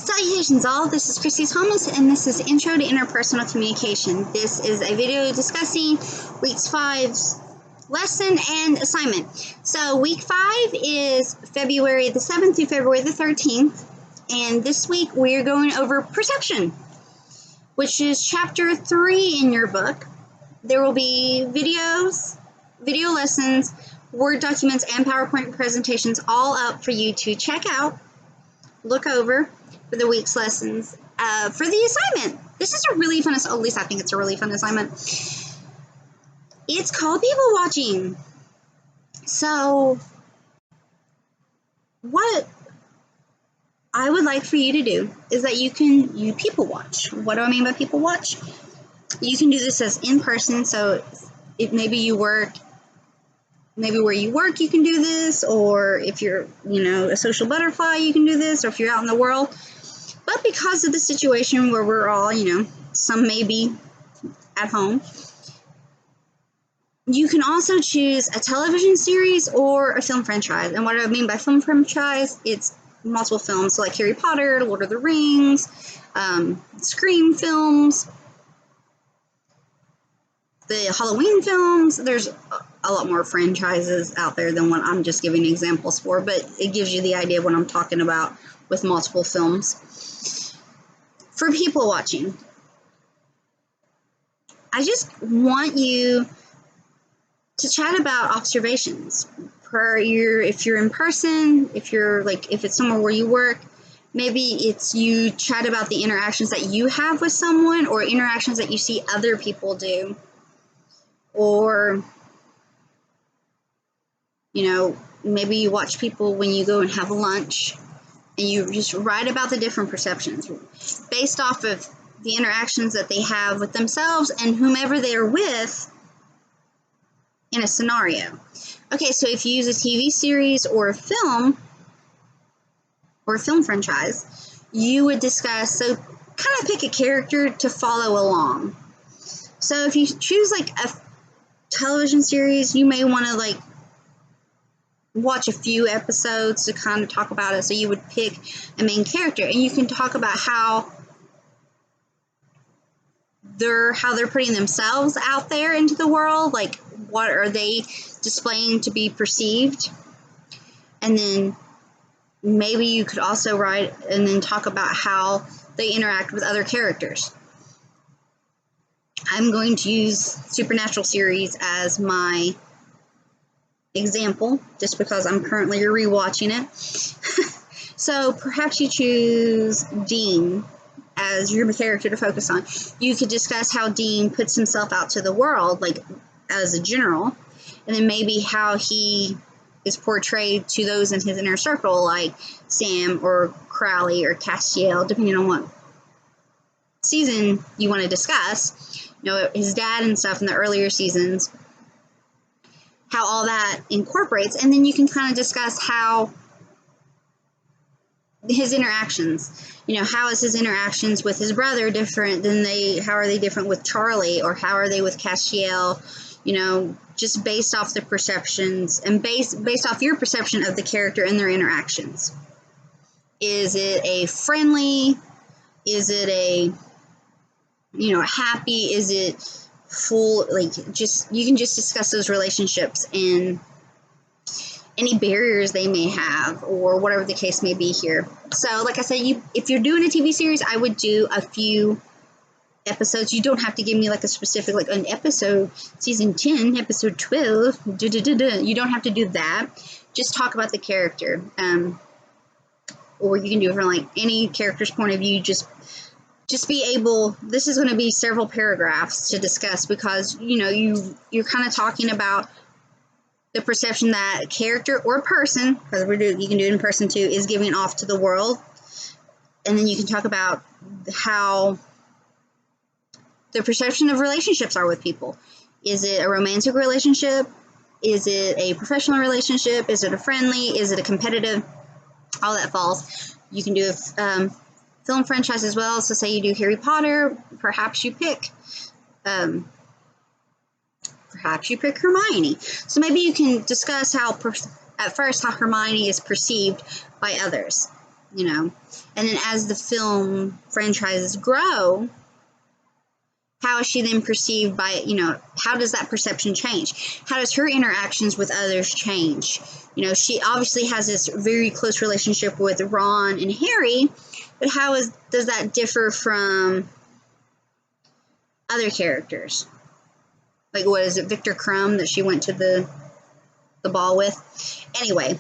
Salutations all, this is Christy Thomas and this is Intro to Interpersonal Communication. This is a video discussing week 5's lesson and assignment. So week 5 is February the 7th through February the 13th, and this week we're going over perception, which is chapter 3 in your book. There will be video lessons, Word documents, and PowerPoint presentations all up for you to check out, look over for the week's lessons. For the assignment, this is a really fun, at least I think it's a really fun assignment. It's called people watching. So what I would like for you to do is that you people watch. What do I mean by people watch? You can do this as in person, so if maybe you work, maybe where you work you can do this, or if you're, a social butterfly, you can do this, or if you're out in the world. But because of the situation where we're all, some may be at home, you can also choose a television series or a film franchise. And what I mean by film franchise, it's multiple films, so like Harry Potter, Lord of the Rings, Scream films, the Halloween films. There's a lot more franchises out there than what I'm just giving examples for, but it gives you the idea of what I'm talking about with multiple films. For people watching, I just want you to chat about observations. If you're in person, if it's somewhere where you work, maybe it's you chat about the interactions that you have with someone, or interactions that you see other people do. Or, maybe you watch people when you go and have lunch, and you just write about the different perceptions based off of the interactions that they have with themselves and whomever they're with in a scenario. Okay, so if you use a TV series or a film franchise, you would discuss, so kind of pick a character to follow along. So if you choose like a television series, you may want to watch a few episodes to kind of talk about it. So you would pick a main character, and you can talk about how they're putting themselves out there into the world, like what are they displaying to be perceived. And then maybe you could also write and then talk about how they interact with other characters. I'm going to use Supernatural series as my example, just because I'm currently rewatching it. So perhaps you choose Dean as your character to focus on. You could discuss how Dean puts himself out to the world, like as a general, and then maybe how he is portrayed to those in his inner circle, like Sam or Crowley or Castiel, depending on what season you want to discuss. His dad and stuff in the earlier seasons, how all that incorporates, and then you can kind of discuss how his interactions, how is his interactions with his brother different than how are they different with Charlie, or how are they with Castiel, just based off the perceptions and based off your perception of the character and their interactions. Is it a friendly? Is it a, happy? Is it full, you can just discuss those relationships and any barriers they may have, or whatever the case may be here. So like I said, if you're doing a TV series, I would do a few episodes. You don't have to give me a specific, an episode, season 10, episode 12, you don't have to do that. Just talk about the character. Or you can do it from any character's point of view. Just be able, this is going to be several paragraphs to discuss, because you're kind of talking about the perception that a character or person, because you can do it in person too, is giving off to the world. And then you can talk about how the perception of relationships are with people. Is it a romantic relationship? Is it a professional relationship? Is it a friendly? Is it a competitive? All that falls. You can do a film franchise as well. So say you do Harry Potter, perhaps you pick Hermione. So maybe you can discuss how Hermione is perceived by others. you know. And then as the film franchises grow, how is she then perceived by, you know, how does that perception change? How does her interactions with others change? You know, she obviously has this very close relationship with Ron and Harry, but does that differ from other characters? Like, what is it, Victor Crumb that she went to the ball with? Anyway,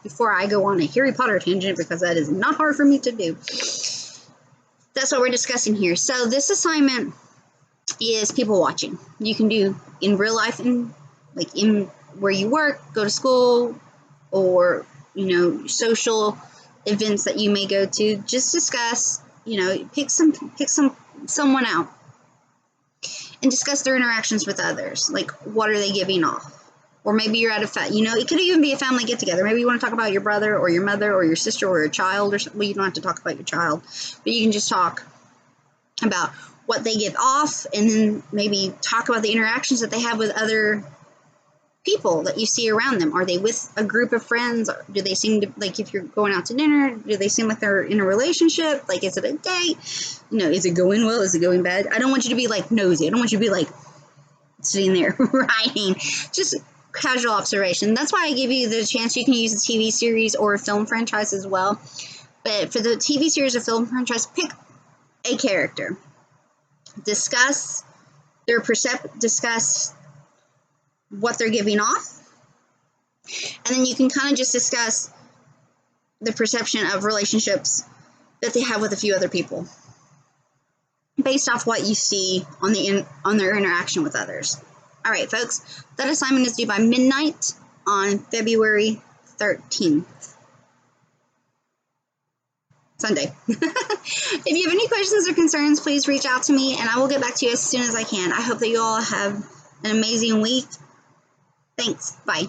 before I go on a Harry Potter tangent, because that is not hard for me to do, that's what we're discussing here. So this assignment is people watching. You can do in real life, in where you work, go to school, or, you know, social events that you may go to. Just discuss, you know, pick someone out and discuss their interactions with others. Like, what are they giving off? Or maybe you're at it could even be a family get together. Maybe you want to talk about your brother or your mother or your sister or your child, or something. Well, you don't have to talk about your child, but you can just talk about what they give off, and then maybe talk about the interactions that they have with other people that you see around them. Are they with a group of friends? Do they seem to, like, if you're going out to dinner, do they seem like they're in a relationship? Like, is it a date? You know, is it going well? Is it going bad? I don't want you to be, like, nosy. I don't want you to be, like, sitting there writing. Just casual observation. That's why I give you the chance. You can use a TV series or a film franchise as well. But for the TV series or film franchise, pick a character. Discuss discuss what they're giving off, and then you can kind of just discuss the perception of relationships that they have with a few other people based off what you see on their interaction with others. All right, folks, that assignment is due by midnight on February 13th. Sunday. If you have any questions or concerns, please reach out to me and I will get back to you as soon as I can. I hope that you all have an amazing week. Thanks. Bye.